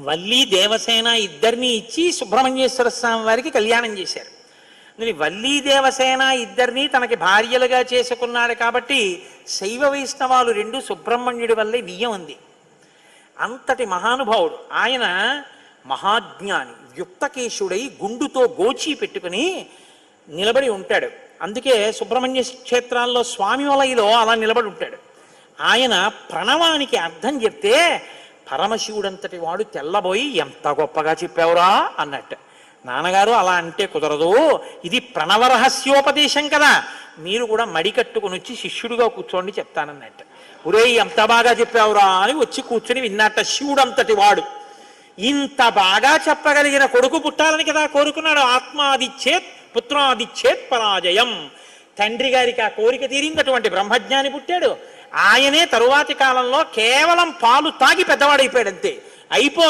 వల్లి దేవసేన ఇద్దరిని ఇచ్చి సుబ్రహ్మణ్యేశ్వర స్వామి వారికి కళ్యాణం చేశారు. వల్లి దేవసేన ఇద్దరిని తనకి భార్యలుగా చేసుకున్నాడు కాబట్టి శైవ వైష్ణవాలు రెండు సుబ్రహ్మణ్యుడి వల్లే వియ్యం ఉంది. అంతటి మహానుభావుడు ఆయన. మహాజ్ఞాని, యుక్తకేశుడై గుండుతో గోచి పెట్టుకుని నిలబడి ఉంటాడు. అందుకే సుబ్రహ్మణ్య క్షేత్రాల్లో స్వామి వలయలో అలా నిలబడి ఉంటాడు. ఆయన ప్రణవానికి అర్థం చెప్తే పరమశివుడంతటి వాడు తెల్లబోయి ఎంత గొప్పగా చెప్పావురా అన్నట్టు. నాన్నగారు అలా అంటే కుదరదు, ఇది ప్రణవ రహస్యోపదేశం కదా, మీరు కూడా మడి కట్టుకుని వచ్చి శిష్యుడిగా కూర్చోండి చెప్తానన్నట్టు. ఒరే ఎంత బాగా చెప్పావురా అని వచ్చి కూర్చుని విన్నట్ట. శివుడంతటి వాడు ఇంత బాగా చెప్పగలిగిన కొడుకు పుట్టాలని కదా కోరుకున్నాడు. ఆత్మాదిచ్చేత్ పుత్రాదిచ్చేత్ పరాజయం. తండ్రి గారికి ఆ కోరిక తీరిందటువంటి బ్రహ్మజ్ఞాని పుట్టాడు. ఆయనే తరువాతి కాలంలో కేవలం పాలు తాగి పెద్దవాడైపోయాడు అంతే. అయిపోగా